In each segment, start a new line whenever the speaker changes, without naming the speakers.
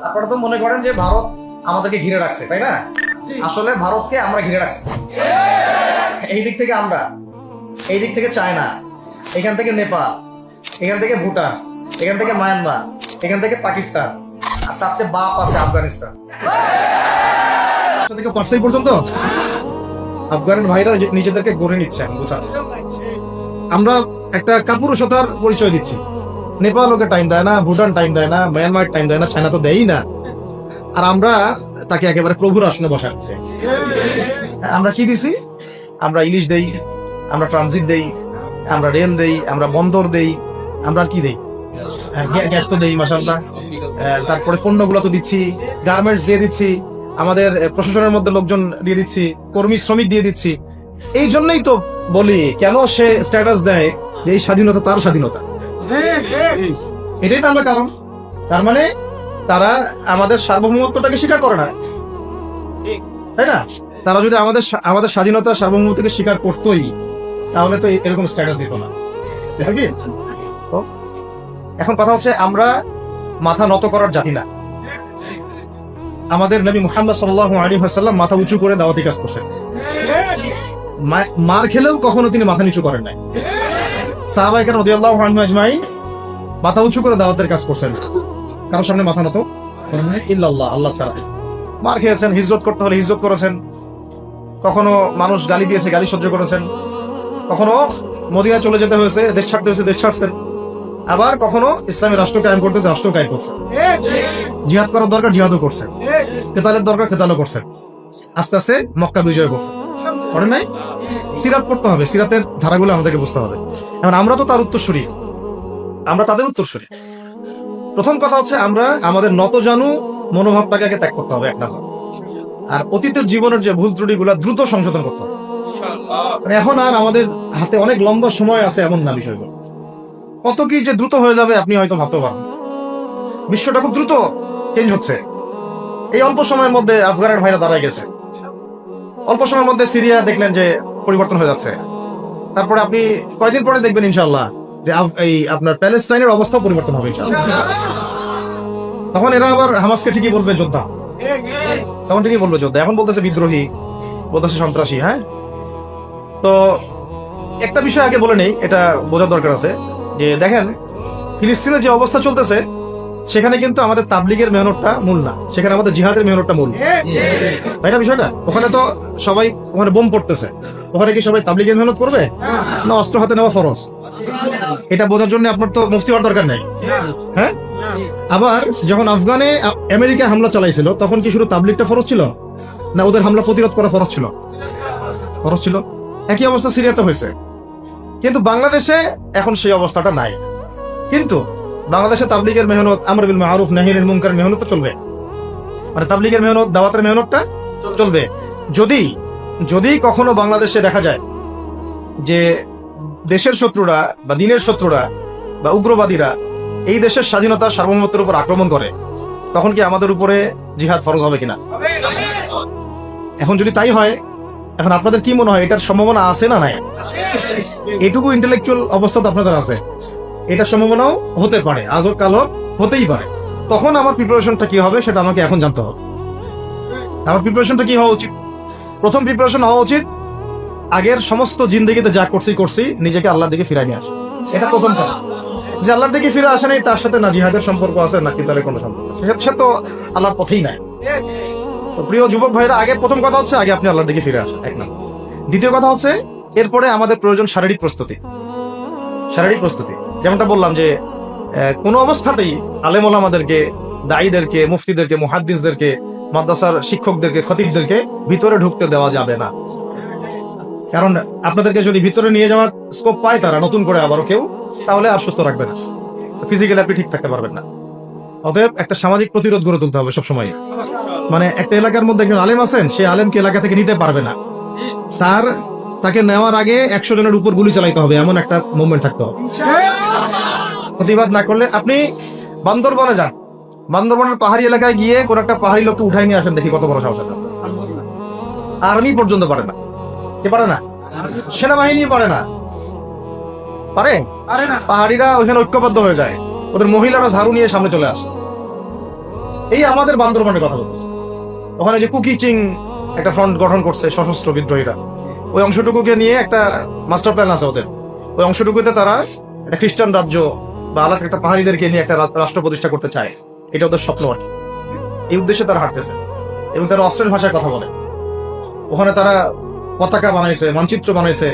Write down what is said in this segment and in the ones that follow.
আপনারা তো মনে করেন যে ভারত আমাদেরকে ঘিরে রাখছে, তাই না? আসলে ভারতকে আমরা ঘিরে রাখছি। এই দিক থেকে আমরা, এই দিক থেকে চায়না, এখান থেকে নেপাল, এখান থেকে ভুটান, এখান থেকে মায়ানমার, এখান থেকে পাকিস্তান, আর তার চেয়ে বাপ আছে আফগানিস্তান। থেকে পার্সেল পর্যন্ত আফগান ভাইরা নিজেদেরকে গড়ে নিচ্ছেন, বুঝাচ্ছে। আমরা একটা কাপুরুষতার পরিচয় দিচ্ছি। নেপাল ওকে টাইম দেয় না, ভুটান টাইম দেয় না, মায়ানমার টাইম দেয় না, চায়না তো দেয়ই না। আর আমরা তাকে একেবারে প্রভুর আসনে বসাচ্ছি। আমরা কি দিছি? আমরা ইলিশ দেই, আমরা ট্রানজিট দেই, আমরা রেল দেই, আমরা বন্দর দেই, আমরা আর কি দেই? গ্যাস তো দেই মাশাআল্লাহ। তারপরে পণ্যগুলো তো দিচ্ছি, গার্মেন্টস দিয়ে দিচ্ছি, আমাদের প্রশাসনের মধ্যে লোকজন দিয়ে দিচ্ছি, কর্মী শ্রমিক দিয়ে দিচ্ছি। এই জন্যই তো বলি, কেন সে স্ট্যাটাস দেয় যে এই স্বাধীনতা তার স্বাধীনতা। এটাই তো আমরা কারণ। তার মানে তারা আমাদের সার্বভৌমত্বটাকে স্বীকার করে না, তাই না? তারা যদি আমাদের স্বাধীনতা সার্বভৌমত্বকে স্বীকার করতোই, তাহলে তো এরকম স্ট্যাটাস দিত না। তো এখন কথা হচ্ছে, আমরা মাথা নত করার জাতি না। আমাদের নবী মুহাম্মদ সাল্লাল্লাহু আলাইহি ওয়াসাল্লাম মাথা উঁচু করে দাওয়াতি কাজ করছেন। মার খেলেও কখনো তিনি মাথা নিচু করেন নাই। সাহাবায়ে কেরাম রাদিয়াল্লাহু আনহুম আজমাইন মাথা উঁচু করে দাওয়াতের কাজ করছেন, কারোর সামনে মাথা নত করেন নাই ইল্লাল্লাহ, আল্লাহ ছাড়া। মার খেয়েছেন, হিজরত করতে হলে হিজরত করেছেন, কখনো মানুষ গালি দিয়েছে, গালি সহ্য করেছেন, কখনো মদিনায় চলে যেতে হয়েছে, দেশ ছাড়তে হয়েছে, দেশ ছাড়ছেন। আবার কখনো ইসলামী রাষ্ট্র কায়েম করতে রাষ্ট্র কায়েম করছেন। জিহাদ করার দরকার জিহাদও করছেন, কেতালের দরকার কেতালও করছেন। আস্তে আস্তে মক্কা বিজয় করছেন, করেন নাই? সিরাত পড়তে হবে, সিরাতের ধারাগুলো আমাদেরকে বুঝতে হবে। এখন আমরা তো তার উত্তরসূরি, আমরা তাদের উত্তরসূরি। প্রথম কথা হচ্ছে, আমরা আমাদের নতজানু মনোভাবটাকে আগে ত্যাগ করতে হবে, এক নাম্বার। আর অতীতের জীবনের যে ভুল ত্রুটিগুলো দ্রুত সংশোধন করতে হবে। এখন আর আমাদের হাতে অনেক লম্বা সময় আছে এমন না বিষয়গুলো। কত কি যে দ্রুত হয়ে যাবে আপনি হয়তো ভাবতে পারেন। বিশ্বটা খুব দ্রুত চেঞ্জ হচ্ছে। এই অল্প সময়ের মধ্যে আফগানের ভাইরা দাঁড়ায় গেছে, অল্প সময়ের মধ্যে সিরিয়া দেখলেন যে পরিবর্তন হয়ে যাচ্ছে। তারপরে আপনি কয়দিন পরে দেখবেন ইনশাআল্লাহ যে এই আপনার প্যালেস্টাইনের অবস্থাও পরিবর্তন হবে ইনশাআল্লাহ। তখন এরা আবার হামাসকে ঠিকই বলবে যোদ্ধা, তখন ঠিকই বলবে যোদ্ধা। এখন বলতেছে বিদ্রোহী, বলতেছে সন্ত্রাসী। হ্যাঁ, তো একটা বিষয় আগে বলে নেই, এটা বোঝার দরকার আছে যে দেখেন, ফিলিস্তিনের যে অবস্থা চলতেছে সেখানে কিন্তু আমাদের তাবলিগের মেহনতটা মূল না, সেখানে আমাদের জিহাদের মেহনতটা মূল, তাই না? বিষয়টা ওখানে তো সবাই, ওখানে বোম পড়তেছে, ওখানে কি সবাই তাবলিগের মেহনত করবে না অস্ত্র হাতে নেওয়া ফরজ? এটা বোঝার জন্য আপনার তো মুফতি হওয়ার দরকার নেই। হ্যাঁ, আবার যখন আফগানে আমেরিকা হামলা চালাইছিল, তখন কি শুধু তাবলিগটা ফরজ ছিল না ওদের হামলা প্রতিরোধ করা ফরজ ছিল? ফরজ ছিল। একই অবস্থা সিরিয়াতে হয়েছে। কিন্তু বাংলাদেশে এখন সেই অবস্থাটা নাই। কিন্তু বাংলাদেশে তাবলিগের মেহনত, আমর বিল মারুফ নাহি আনিল মুনকার মেহনত চলবে, মানে তাবলিগের মেহনত, দাওয়াতের মেহনতটা চলবে। যদি কখনো বাংলাদেশে দেখা যায় যে দেশের শত্রুরা বা দিনের শত্রুরা বা উগ্রবাদীরা এই দেশের স্বাধীনতা সার্বভৌমত্বের উপর আক্রমণ করে, তখন কি আমাদের উপরে জিহাদ ফরজ হবে কিনা? এখন যদি তাই হয়, এখন আপনাদের কি মনে হয় এটার সম্ভাবনা আছে না নাই? এটুকু ইন্টেলেকচুয়াল অবস্থা তো আপনাদের আছে, এটার সম্ভাবনাও হতে পারে, আজও কালো হতেই পারে। তখন আমার প্রিপারেশনটা কি হবে সেটা আমাকে এখন জানতে হবে। আমার প্রিপারেশনটা কি হওয়া উচিত? প্রথম প্রিপারেশন হওয়া উচিত, আগের সমস্ত জিন্দেগিতে যা করছি নিজেকে আল্লাহর দিকে ফিরাই নিয়ে আসে। এটা প্রথম কাজ। যে আল্লাহর দিকে ফিরে আসে নাই, তার সাথে না জিহাদের সম্পর্ক আছে না কিতালের কোনো সম্পর্ক আছে, সে তো আল্লাহর পথেই নাই। তো প্রিয় যুবক ভাইরা, আগে প্রথম কথা হচ্ছে আগে আপনি আল্লাহর দিকে ফিরে আসেন, এক নম্বর। দ্বিতীয় কথা হচ্ছে, এরপরে আমাদের প্রয়োজন শারীরিক প্রস্তুতি। যেমনটা বললাম যে কোনো অবস্থাতেই আলেম ওলামাদেরকে, দায়ীদেরকে, মুফতিদেরকে, মুহাদ্দিসদেরকে, মাদ্রাসার শিক্ষকদেরকে, খতিবদেরকে ভিতরে ঢুকতে দেওয়া যাবে না। কারণ আপনাদেরকে যদি ভিতরে নিয়ে যাওয়ার স্কোপ পায় তারা নতুন করে আবারও কেউ, তাহলে আর সুস্থ রাখবে না, ফিজিক্যালি আপনি ঠিক থাকতে পারবেন না। অতএব একটা সামাজিক প্রতিরোধ গড়ে তুলতে হবে সবসময়। মানে একটা এলাকার মধ্যে একজন আলেম আছেন, সে আলেমকে এলাকা থেকে নিতে পারবে না, তাকে নেওয়ার আগে 100 জনের উপর গুলি চালাইতে হবে, এমন একটা মুভমেন্ট থাকতে হবে। প্রতিবাদ না করলে আপনি বান্দরবনে যান, বান্দরবনের পাহাড়ি এলাকায় গিয়ে কোন একটা পাহাড়ি লোককে উঠাই নিয়ে আসেন, দেখি কত বড় সাহস আছে। আর্মি পর্যন্ত পারে না। কে পারে না? সেনাবাহিনী পারে না। পারে? পাহাড়িরা ওইখানে ঐক্যবদ্ধ হয়ে যায়, ওদের মহিলারা ঝাড়ু নিয়ে সামনে চলে আসে। এই আমাদের বান্দরবানের কথা বলতেছে। ওখানে যে কুকিচিং একটা ফ্রন্ট গঠন করছে সশস্ত্র বিদ্রোহীরা, ওই অংশটুকুকে নিয়ে একটা মাস্টার প্ল্যান আছে ওদের। ওই অংশটুকুতে তারা একটা খ্রিস্টান রাজ্য বা আলাদা একটা পাহাড়িদেরকে নিয়ে একটা রাষ্ট্র প্রতিষ্ঠা করতে চায়। এটা ওদের স্বপ্ন আর কি। এই উদ্দেশ্যে তারা হাঁটতেছে এবং তারা অস্ট্রেল ভাষায় কথা বলে। ওখানে তারা পতাকা বানাইছে, মানচিত্র বানাইছে,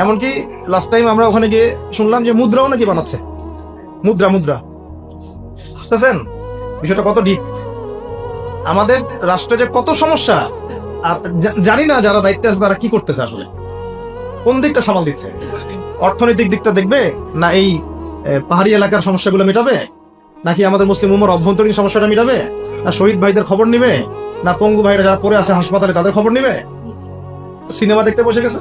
এমনকি লাস্ট টাইম আমরা ওখানে গিয়ে শুনলাম যে মুদ্রাও নাকি বানাচ্ছে। মুদ্রা বুঝতেছেন বিষয়টা কত ডিপ। আমাদের রাষ্ট্রে যে কত সমস্যা, আর জানি না যারা দায়িত্বে আছে তারা কি করতেছে, আসলে কোন দিকটা সামাল দিচ্ছে। অর্থনৈতিক দিকটা দেখবে না এই পাহাড়ি এলাকার সমস্যাগুলো মেটাবে, নাকি আমাদের মুসলিম উম্মার অভ্যন্তরীণ সমস্যাটা মেটাবে, না শহীদ ভাইদের খবর নিবে, না পঙ্গু ভাইরা যারা পড়ে আছে হাসপাতালে তাদের খবর নিবে? সিনেমা দেখতে বসে গেছে।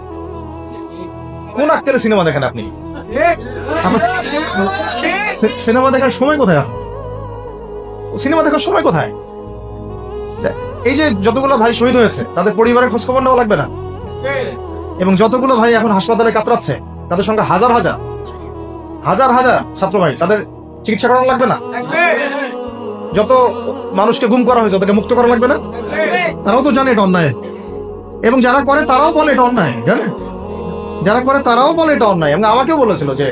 কোন আক্কেলে সিনেমা দেখেন আপনি? সিনেমা দেখার সময় কোথায়? সিনেমা দেখার সময় কোথায়? এই যে যতগুলো ভাই শহীদ হয়েছে তাদের পরিবারের খোঁজ খবর নেওয়া লাগবে না? এবং যতগুলো ভাই এখন হাসপাতালে কাতরাচ্ছে তাদের সঙ্গে হাজার ছাত্র ভাই, তাদের চিকিৎসা করানো লাগবে না? যত মানুষকে গুম করা হয়েছে তাদেরকে মুক্ত করা লাগবে না? তারাও তো জানে এটা অন্যায়, এবং যারা করে তারাও বলে এটা অন্যায়। জানেন, যারা করে তারাও বলে এটা অন্যায়। এবং আমাকেও বলেছিল যে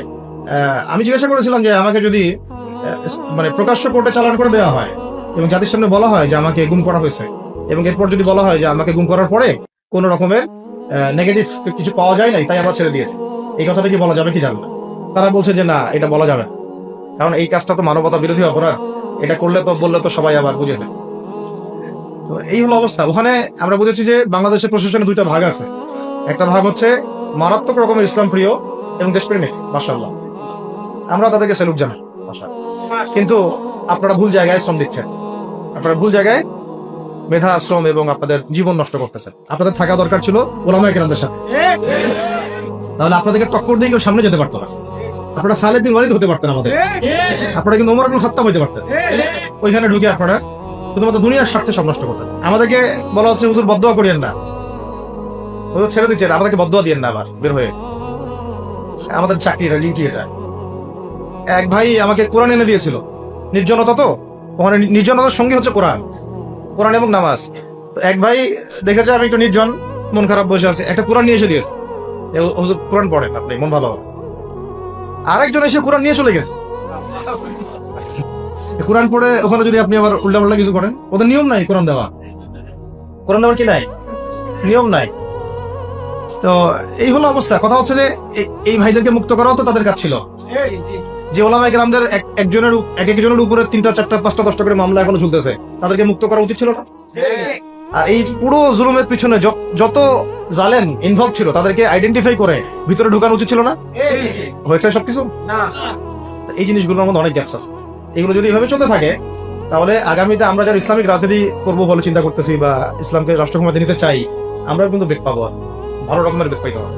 আমি জিজ্ঞাসা করেছিলাম যে আমাকে যদি মানে প্রকাশ্য কোর্টে চালান করে দেওয়া হয় এবং জাতির সামনে বলা হয় যে আমাকে গুম করা হয়েছে, এবং এরপর যদি বলা হয় যে আমাকে গুম করার পরে কোন রকমের নেগেটিভ কিছু পাওয়া যায় নাই তাই আমরা ছেড়ে দিয়েছি, এই কথাটা কি বলা যাবে কি জানবে? তারা বলছে যে না, এটা বলা যাবে না, কারণ এই কাজটা তো মানবতা বিরোধী অপরাধ, এটা করলে তো বললে তো সবাই আবার বুঝে নেয়। তো এই হলো অবস্থা। ওখানে আমরা বুঝেছি যে বাংলাদেশের প্রশাসনে দুইটা ভাগ আছে। একটা ভাগ হচ্ছে মারাত্মক রকমের ইসলাম প্রিয় এবং দেশপ্রেমিক, মাশাআল্লাহ, আমরা তাদেরকে স্যালুট জানাই, কিন্তু আপনারা ভুল জায়গায় শ্রম দিচ্ছেন, আপনারা ভুল জায়গায় মেধা, শ্রম এবং আপনাদের জীবন নষ্ট করতেছেন। আপনাদের থাকা দরকার ছিল ওলামায়ে কেরামদের সাথে, তাহলে আপনাদেরকে টক্কর দিয়ে কেউ সামনে যেতে পারতো না। আপনারা খালিদ বিন ওয়ালিদ হতে পারতেন আমাদের, আপনারা কিন্তু ওমর ইবনে খাত্তাব হতে পারতেন। ওইখানে ঢুকে আপনারা শুধুমাত্র দুনিয়ার স্বার্থে সব নষ্ট করতেন। আমাদেরকে বলা হচ্ছে হুজুর বদদোয়া করিয়েন না, হুজুর ছেড়ে দিচ্ছেন, আমাদেরকে বদদোয়া দিয়েন না আবার বের হয়ে। আমাদের চাকরিটা, ডিউটি এটা। এক ভাই আমাকে কোরআন এনে দিয়েছিল, নির্জনতা তো ওখানে, নির্জনতার সঙ্গে হচ্ছে কোরআন এবং নামাজ। তো এক ভাই দেখেছে আমি একটু নির্জন, মন খারাপ বসে আছে, একটা কোরআন নিয়ে এসে দিয়েছে, হুজুর কোরআন পড়েন আপনি, মন ভালো হবে। আরেকজন এসে কোরআন নিয়ে চলে গেছে। কোরআন পড়ে ওখানে যদি আপনি আবার উল্টাপাল্টা কিছু করেন, ওদের নিয়ম নাই কোরআন দেওয়ার কি নাই, নিয়ম নাই। তো এই হলো অবস্থা। কথা হচ্ছে যে এই ভাইদেরকে মুক্ত করাও তো তাদের কাজ ছিল। যে ওলামায়ে কেরামদের একজনের উপরে 3টা 4টা 5টা 10টা করে মামলা এখনো ঝুলতেছে, তাদেরকে মুক্ত করা উচিত ছিল না? আর এই পুরো জুলুমের পিছনে যত জালেম ইনভলভ ছিল তাদেরকে আইডেন্টিফাই করে ভিতরে ঢুকানো উচিত ছিল না? হয়েছে সবকিছু? এই জিনিসগুলোর মধ্যে অনেক গ্যাপস আছে। এগুলো যদি এভাবে চলতে থাকে তাহলে আগামীতে আমরা যারা ইসলামিক রাজনীতি করবো বলে চিন্তা করতেছি বা ইসলামকে রাষ্ট্র ক্ষমতায় নিতে চাই, আমরা কিন্তু বেগ পাবো, ভালো রকমের বেগ পাইতে হবে।